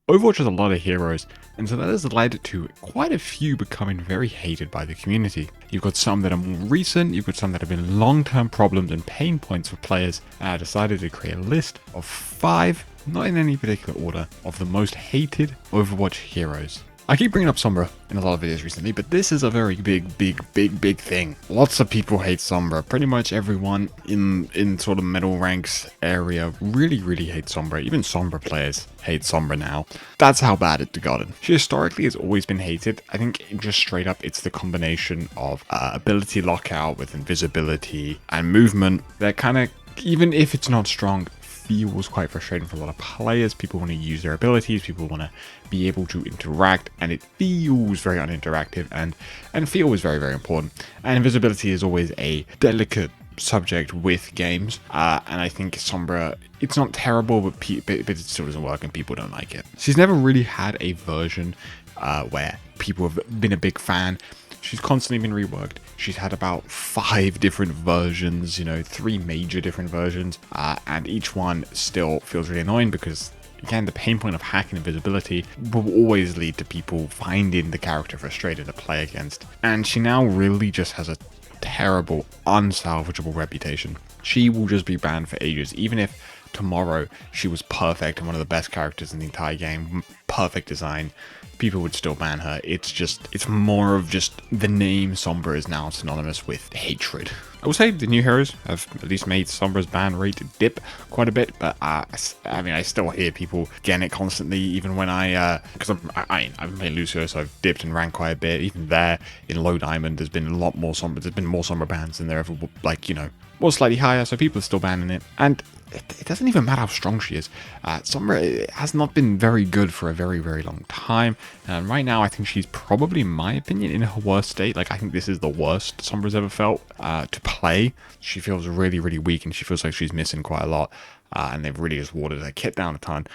Overwatch has a lot of heroes, and so that has led to quite a few becoming very hated by the community. You've got some that are more recent, you've got some that have been long-term problems and pain points for players, and I decided to create a list of 5, not in any particular order, of the most hated Overwatch heroes. I keep bringing up Sombra in a lot of videos recently, but this is a very big thing. Lots of people hate Sombra. Pretty much everyone in sort of middle ranks area really hates Sombra. Even Sombra players hate Sombra now. That's how bad it's gotten. She historically has always been hated. I think just straight up, it's the combination of ability lockout with invisibility and movement that kind of, even if it's not strong, feels quite frustrating for a lot of players. People want to use their abilities, people want to be able to interact, and it feels very uninteractive, and feel is very important. And invisibility is always a delicate subject with games, and I think Sombra, it's not terrible, but it still doesn't work and people don't like it. She's never really had a version where people have been a big fan. She's constantly been reworked. She's had about 5 different versions, 3 major different versions, and each one still feels really annoying because, again, the pain point of hacking invisibility will always lead to people finding the character frustrating to play against. And she now really just has a terrible, unsalvageable reputation. She will just be banned for ages, even if tomorrow she was perfect and one of the best characters in the entire game, perfect design, people would still ban her. It's more of just the name Sombra is now synonymous with hatred. I will say the new heroes have at least made Sombra's ban rate dip quite a bit, but I still hear people getting it constantly, even when because I've played Lucio, so I've dipped and ran quite a bit. Even there, in low diamond, there's been a lot more Sombra, there's been more Sombra bans than there ever, was slightly higher, so people are still banning it, and it doesn't even matter how strong she is. Sombra has not been very good for a very long time, and right now I think she's probably, in my opinion, in her worst state. I think this is the worst Sombra's ever felt to play. She feels really weak, and she feels like she's missing quite a lot, and they've really just watered her kit down a ton.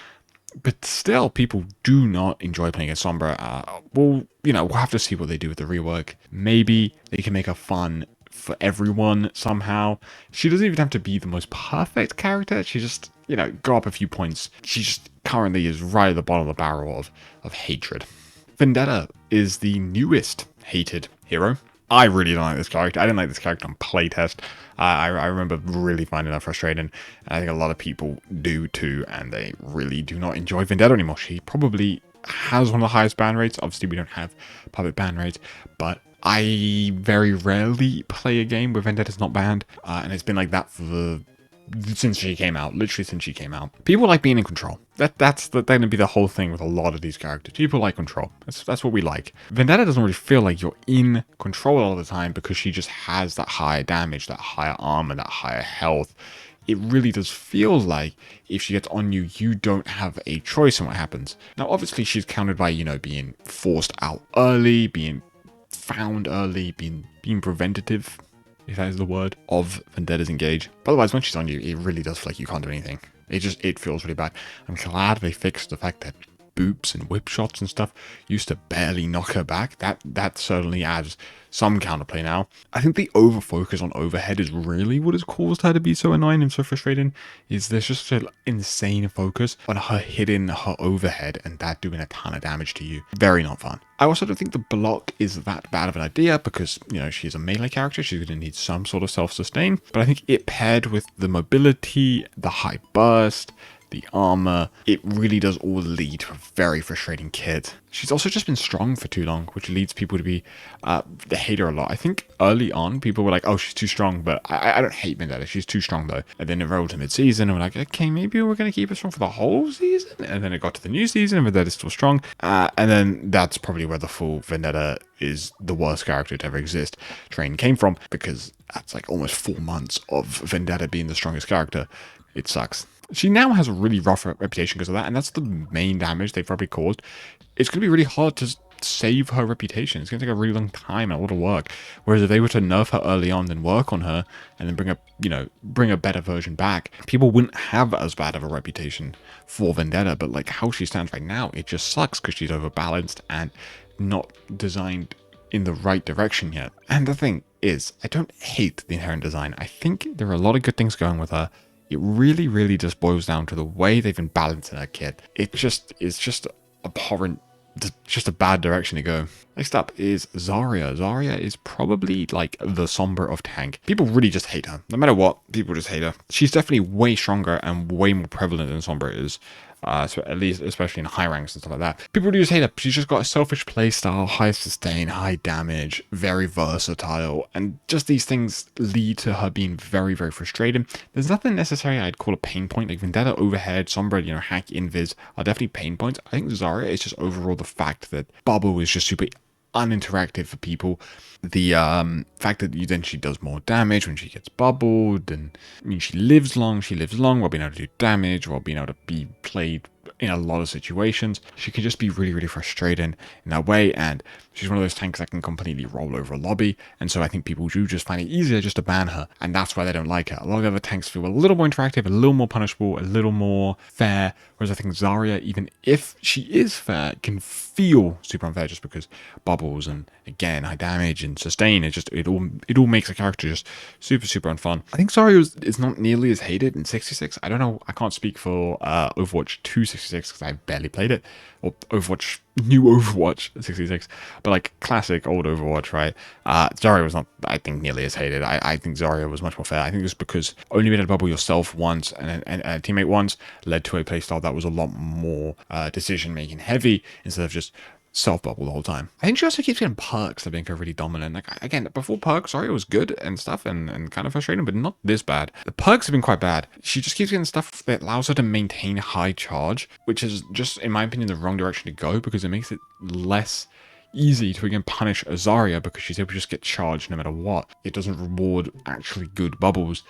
But still, people do not enjoy playing as Sombra. We'll have to see what they do with the rework. Maybe they can make her fun for everyone somehow. She doesn't even have to be the most perfect character. She just, go up a few points. She just currently is right at the bottom of the barrel of hatred. Vendetta is the newest hated hero. I really don't like this character. I didn't like this character on playtest. I remember really finding that frustrating. I think a lot of people do too, and they really do not enjoy Vendetta anymore. She probably has one of the highest ban rates. Obviously, we don't have public ban rates, but I very rarely play a game where Vendetta's not banned, and it's been like that since she came out, literally since she came out. People like being in control. That's going to be the whole thing with a lot of these characters. People like control. That's what we like. Vendetta doesn't really feel like you're in control all the time because she just has that higher damage, that higher armor, that higher health. It really does feel like if she gets on you, you don't have a choice in what happens. Now, obviously, she's countered by, being forced out early, being found early, being preventative, if that is the word, of Vendetta's engage. But otherwise, when she's on you, it really does feel like you can't do anything. It feels really bad. I'm glad they fixed the fact that boops and whip shots and stuff used to barely knock her back. That certainly adds some counterplay now. I think the over focus on overhead is really what has caused her to be so annoying and so frustrating. Is there's just an insane focus on her hitting her overhead and that doing a ton of damage to you. Very not fun. I also don't think the block is that bad of an idea because, she's a melee character. She's going to need some sort of self-sustain. But I think it paired with the mobility, the high burst, the armor, it really does all lead to a very frustrating kit. She's also just been strong for too long, which leads people to be they hate her a lot. I think early on people were like, oh, she's too strong, but I don't hate Vendetta. She's too strong though. And then it rolled to mid-season and we're like, okay, maybe we're going to keep her strong for the whole season. And then it got to the new season and Vendetta's still strong. And then that's probably where the full Vendetta is the worst character to ever exist train came from, because that's like almost 4 months of Vendetta being the strongest character. It sucks. She now has a really rough reputation because of that, and that's the main damage they've probably caused. It's going to be really hard to save her reputation. It's going to take a really long time and a lot of work. Whereas if they were to nerf her early on, then work on her, and then bring a better version back, people wouldn't have as bad of a reputation for Vendetta. But like how she stands right now, it just sucks because she's overbalanced and not designed in the right direction yet. And the thing is, I don't hate the inherent design. I think there are a lot of good things going with her. It really just boils down to the way they've been balancing her kit. It just is just abhorrent, just a bad direction to go. Next up is Zarya. Zarya is probably like the Sombra of tank. People really just hate her. No matter what, people just hate her. She's definitely way stronger and way more prevalent than Sombra is. So at least, especially in high ranks and stuff like that. People do just hate her. She's just got a selfish playstyle, high sustain, high damage, very versatile, and just these things lead to her being very, very frustrating. There's nothing necessarily I'd call a pain point. Like Vendetta overhead, Sombra, hack, invis are definitely pain points. I think Zarya is just overall the fact that Bubble is just super uninteractive for people. The fact that she does more damage when she gets bubbled, and she lives long while being able to do damage, while being able to be played in a lot of situations. She can just be really, really frustrating in that way, and she's one of those tanks that can completely roll over a lobby, and so I think people do just find it easier just to ban her, and that's why they don't like her. A lot of the other tanks feel a little more interactive, a little more punishable, a little more fair, whereas I think Zarya, even if she is fair, can feel super unfair just because bubbles and, again, high damage and sustain, it all makes a character just super, super unfun. I think Zarya is not nearly as hated in 66. I don't know, I can't speak for Overwatch 266 because I barely played it, or new Overwatch 66, but like classic old Overwatch, right? Zarya was not, I think, nearly as hated. I think Zarya was much more fair. I think just because only being able to bubble yourself once and a teammate once led to a playstyle that was a lot more decision making heavy instead of just self-bubble the whole time. I think she also keeps getting perks that make her really dominant. Like, again, before perks, Zarya was good and stuff and kind of frustrating, but not this bad. The perks have been quite bad. She just keeps getting stuff that allows her to maintain high charge, which is just, in my opinion, the wrong direction to go because it makes it less easy to again punish a Zarya because she's able to just get charged no matter what. It doesn't reward actually good bubbles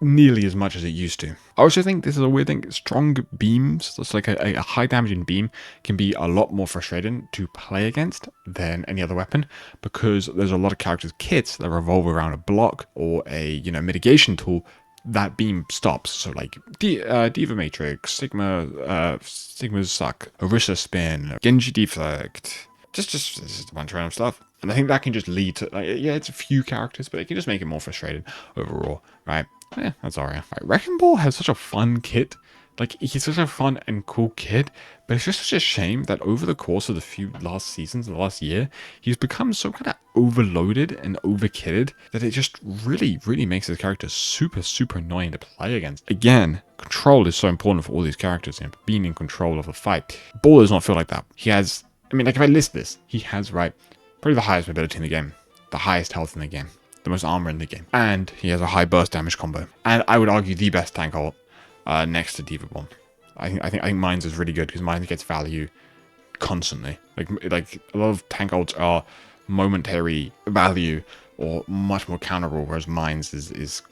nearly as much as it used to. I also think this is a weird thing. Strong beams, that's like a high damaging beam, can be a lot more frustrating to play against than any other weapon because there's a lot of characters' kits that revolve around a block or a mitigation tool that beam stops. So like Diva Matrix, Sigma's Suck, Orisa Spin, Genji Deflect, just a bunch of random stuff. And I think that can just lead to, yeah, it's a few characters, but it can just make it more frustrating overall, right? Yeah, that's alright. Wrecking Ball has such a fun kit. Like, he's such a fun and cool kid, but it's just such a shame that over the course of the few last seasons, the last year, he's become so kind of overloaded and overkitted that it just really, really makes his character super, super annoying to play against. Again, control is so important for all these characters, being in control of a fight. Ball does not feel like that. He has, if I list this, he has, probably the highest mobility in the game, the highest health in the game, the most armor in the game, and he has a high burst damage combo, and I would argue the best tank ult next to Diva Bomb. I think Mines is really good because Mines gets value constantly. Like a lot of tank ults are momentary value or much more counterable, whereas Mines is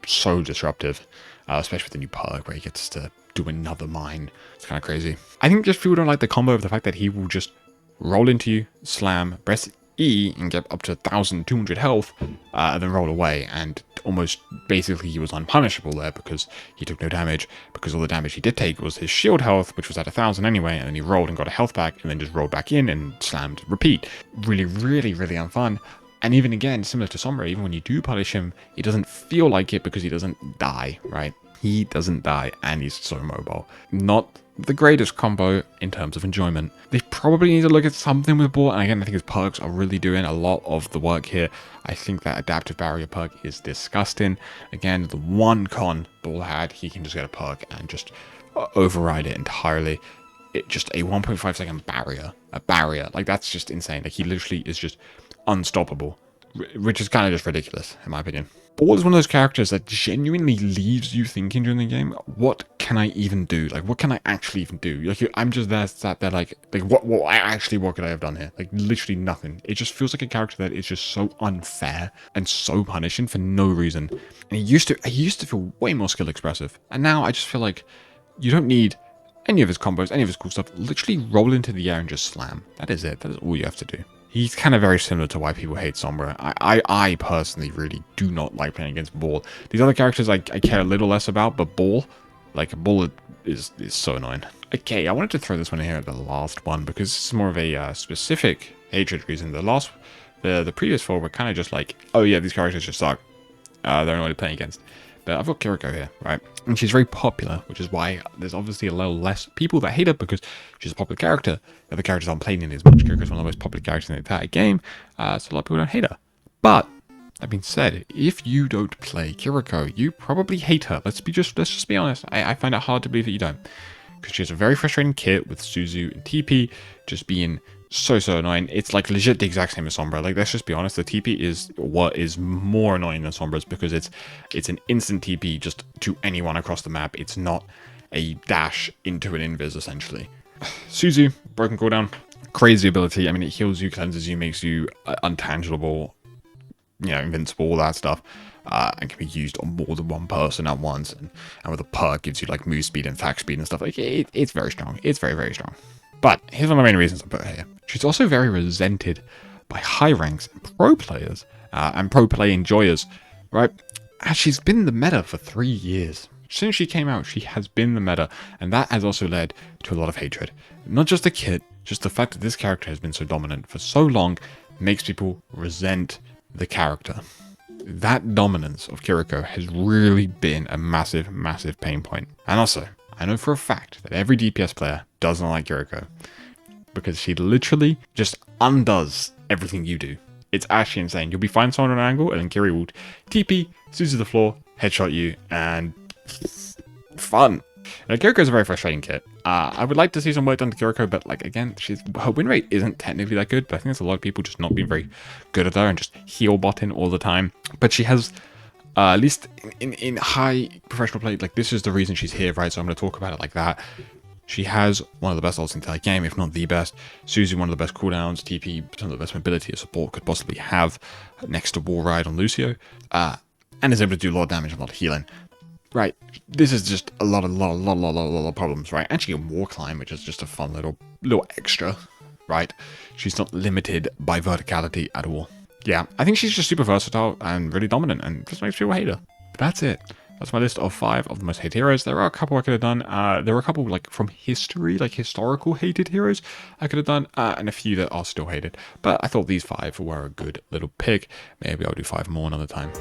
so disruptive, especially with the new perk where he gets to do another mine. It's kind of crazy. I think just people don't like the combo of the fact that he will just roll into you, slam, press E and get up to 1,200 health, and then roll away, and almost basically he was unpunishable there because he took no damage, because all the damage he did take was his shield health, which was at 1,000 anyway, and then he rolled and got a health back, and then just rolled back in and slammed repeat. Really, really, really unfun. And even again, similar to Sombra, even when you do punish him, he doesn't feel like it because he doesn't die, right? He doesn't die, and he's so mobile. Not the greatest combo in terms of enjoyment. They probably need to look at something with Ball, and again, I think his perks are really doing a lot of the work here. I think that adaptive barrier perk is disgusting. Again, the one con Ball had, he can just get a perk and just override it entirely. It just a 1.5 second barrier, like that's just insane. Like he literally is just unstoppable, which is kind of just ridiculous in my opinion. Ball is one of those characters that genuinely leaves you thinking during the game, what can I even do? Like, what can I actually even do? Like, I'm just there, sat there like what could I have done here? Like, literally nothing. It just feels like a character that is just so unfair and so punishing for no reason. And I used to feel way more skill expressive. And now I just feel like you don't need any of his combos, any of his cool stuff. Literally roll into the air and just slam. That is it. That is all you have to do. He's kind of very similar to why people hate Sombra. I personally really do not like playing against Ball. These other characters I care a little less about, but Ball is so annoying. Okay, I wanted to throw this one in here at the last one because it's more of a specific hatred reason. The previous four were kind of just like, oh yeah, these characters just suck. They're only playing against. But I've got Kiriko here, right? And she's very popular, which is why there's obviously a little less people that hate her because she's a popular character. The other characters aren't playing in as much. Kiriko's one of the most popular characters in the entire game, so a lot of people don't hate her. But that being said, if you don't play Kiriko, you probably hate her. Let's just be honest. I find it hard to believe that you don't, because she has a very frustrating kit with Suzu and TP just being so annoying. It's like legit the exact same as Sombra. Like, let's just be honest, the TP is what is more annoying than Sombra's, because it's an instant TP just to anyone across the map. It's not a dash into an invis, essentially. Suzu, broken cooldown, crazy ability. I mean, it heals you, cleanses you, makes you untangible, you know, invincible, all that stuff, and can be used on more than one person at once, and with a perk gives you like move speed and fact speed and stuff. Like, it's very strong. It's very strong. But here's one of the main reasons I put her here. She's also very resented by high ranks and pro players, and pro play enjoyers, right? As she's been the meta for 3 years. Since she came out, she has been the meta, and that has also led to a lot of hatred. Not just the kit, just the fact that this character has been so dominant for so long makes people resent the character. That dominance of Kiriko has really been a massive pain point. And also, I know for a fact that every DPS player doesn't like Kiriko, because she literally just undoes everything you do. It's actually insane. You'll be finding someone on an angle, and then Kiri will TP, Suzu the floor, headshot you, and fun. Now, Kiriko is a very frustrating kit. I would like to see some work done to Kiriko, but like, again, her win rate isn't technically that good, but I think there's a lot of people just not being very good at her and just heal botting all the time. But she has, at least in high professional play, like, this is the reason she's here, right? So I'm going to talk about it like that. She has one of the best ults in the entire game, if not the best. Suzu, one of the best cooldowns. TP, some of the best mobility a support could possibly have, next to Wall Ride on Lucio, and is able to do a lot of damage and a lot of healing. Right, this is just a lot of problems, right? And she can War Climb, which is just a fun little extra, right? She's not limited by verticality at all. Yeah, I think she's just super versatile and really dominant, and just makes people hate her. But that's it. That's my list of 5 of the most hated heroes. There are a couple I could have done. There were a couple like from history, like historical hated heroes I could have done, and a few that are still hated. But I thought these 5 were a good little pick. Maybe I'll do 5 more another time.